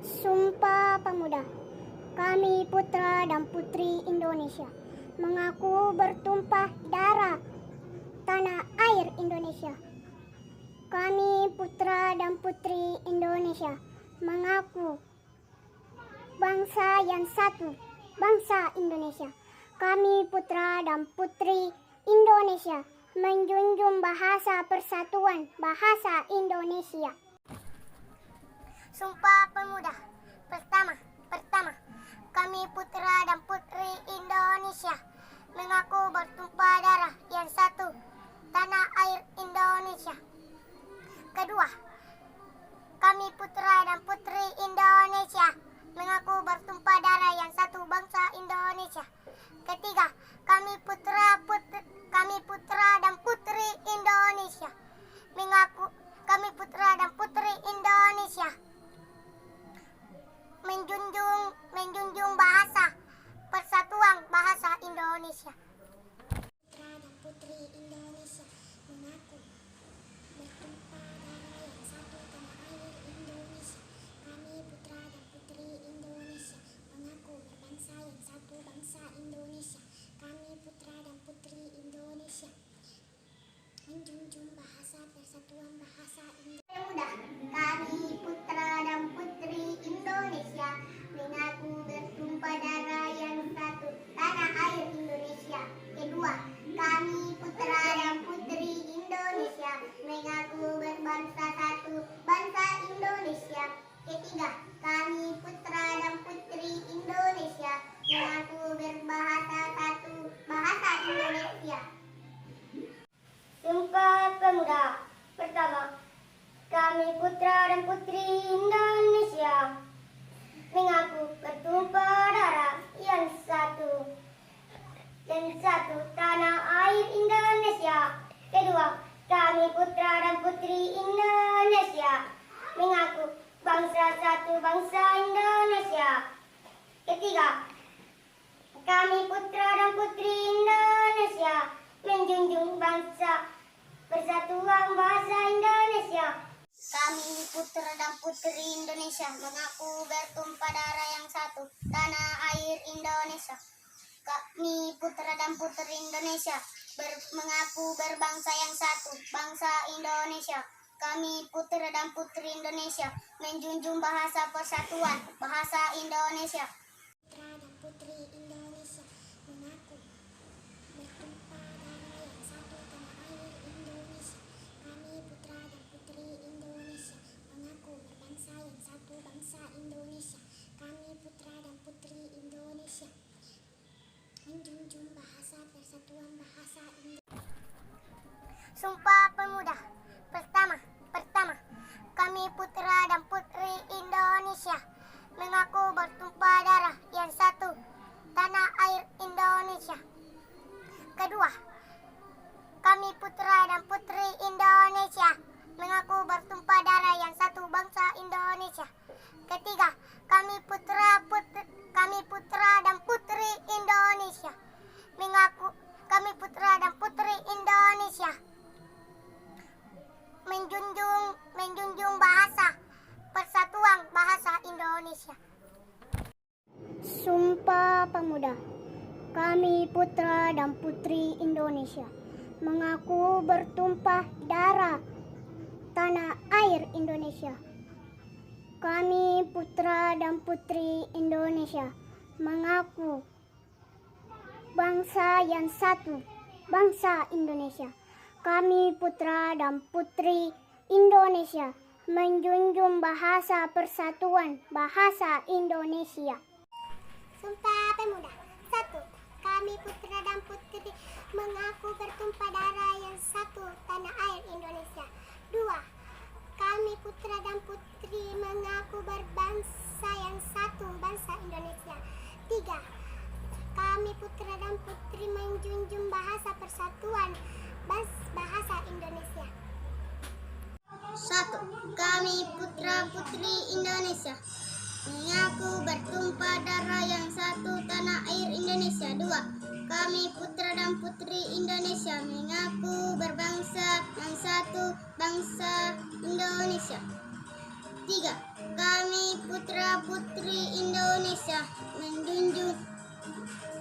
Sumpah Pemuda. Kami putra dan putri Indonesia mengaku bertumpah darah tanah air Indonesia. Kami putra dan putri Indonesia mengaku bangsa yang satu, bangsa Indonesia. Kami putra dan putri Indonesia menjunjung bahasa persatuan, bahasa Indonesia. Sumpah Pemuda. Pertama, kami putra dan putri Indonesia mengaku bertumpah darah yang satu, tanah air Indonesia. Kedua, kami putra dan putri Indonesia mengaku bertumpah darah yang satu, bangsa Indonesia. Ketiga, kami putra dan putri Indonesia mengaku kami putra dan putri Indonesia menjunjung bahasa persatuan, bahasa Indonesia. Putra dan putri Indonesia mengaku bertumpah darah yang satu, tanah air Indonesia. Kami putra dan putri Indonesia mengaku berbangsa yang satu, bangsa Indonesia. Kami putra dan putri Indonesia menjunjung bahasa persatuan, bahasa Indonesia. Kami putra dan putri Indonesia mengaku bertumpah darah yang satu, tanah air Indonesia. Kedua, kami putra dan putri Indonesia mengaku berbangsa satu, bangsa Indonesia. Ketiga, kami putra dan putri Indonesia mengaku berbahasa satu, bahasa Indonesia. Sumpah Pemuda. Pertama, kami putra dan putri Indonesia mengaku bertumpah darah yang satu tanah air Indonesia. Kedua, kami putra dan putri Indonesia mengaku bangsa satu, bangsa Indonesia. Ketiga, kami putra dan putri Indonesia menjunjung bangsa persatuan, bahasa Indonesia. Kami putra dan putri Indonesia mengaku bertumpah darah yang satu, tanah air Indonesia. Kami putra dan putri Indonesia mengaku berbangsa yang satu, bangsa Indonesia. Kami putra dan putri Indonesia menjunjung bahasa persatuan, bahasa Indonesia. Putra dan putri Indonesia mengaku bertumpah darah yang satu, tanah air Indonesia. Kami putra dan putri Indonesia mengaku berbangsa yang satu, bangsa Indonesia. Kami putra dan putri Indonesia menjunjung bahasa persatuan, bahasa Indonesia. Sumpah Pemuda. Pertama, kami putra dan putri Indonesia mengaku bertumpah darah yang satu, tanah air Indonesia. Kedua, kami putra dan putri Indonesia mengaku bertumpah darah yang satu, bangsa Indonesia. Ketiga, kami putra dan putri Indonesia mengaku kami putra dan putri Indonesia menjunjung bahasa persatuan, bahasa Indonesia. Sumpah Pemuda. Kami putra dan putri Indonesia mengaku bertumpah darah tanah air Indonesia. Kami putra dan putri Indonesia mengaku bangsa yang satu, bangsa Indonesia. Kami putra dan putri Indonesia menjunjung bahasa persatuan, bahasa Indonesia. Sumpah Pemuda. 1. Kami putra dan putri mengaku bertumpah darah yang satu, tanah air Indonesia. 2. Kami putra dan putri mengaku berbangsa yang satu, bangsa Indonesia. 3. Kami putra dan putri menjunjung bahasa persatuan, bahasa Indonesia. 1. Kami putra putri Indonesia mengaku bertumpah darah yang satu, tanah air Indonesia. 2. Kami putra dan putri Indonesia mengaku berbangsa yang satu, bangsa Indonesia. 3. Kami putra-putri Indonesia menjunjung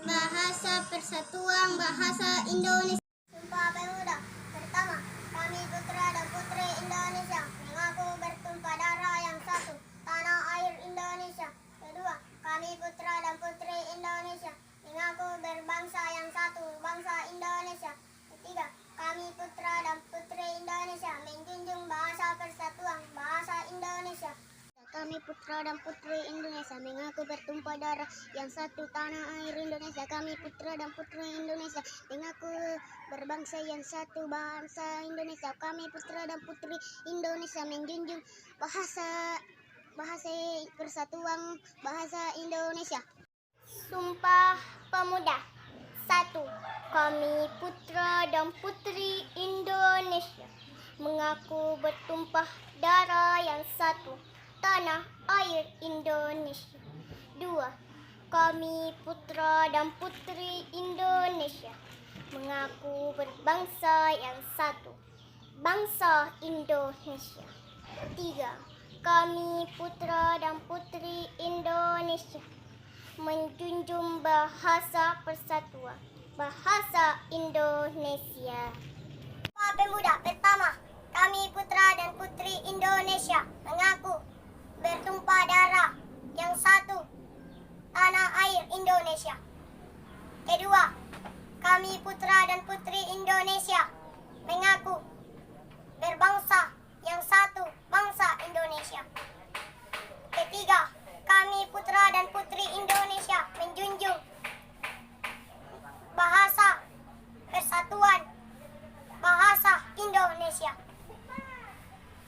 bahasa persatuan bahasa Indonesia. Sumpah Pemuda. Pertama, kami putra dan putri Indonesia mengaku bertumpah darah yang satu, tanah air Indonesia. Kedua, kami putra dan putri Indonesia mengaku berbangsa yang satu, bangsa Indonesia. Ketiga, kami putra dan putri Indonesia menjunjung bahasa persatuan bahasa Indonesia. Kami putra dan putri Indonesia mengaku bertumpah darah yang satu, tanah air Indonesia. Kami putra dan putri Indonesia mengaku berbangsa yang satu, bangsa Indonesia. Kami putra dan putri Indonesia menjunjung bahasa persatuan bahasa Indonesia. Sumpah Pemuda. 1. Kami putra dan putri Indonesia mengaku bertumpah darah yang satu, tanah air Indonesia. 2. Kami putra dan putri Indonesia mengaku berbangsa yang satu, bangsa Indonesia. 3. Kami putra dan putri Indonesia menjunjung bahasa persatuan bahasa Indonesia. Sumpah Pemuda. Pertama, kami putra dan putri Indonesia mengaku bertumpah darah yang satu, tanah air Indonesia. Kedua, kami putra dan putri Indonesia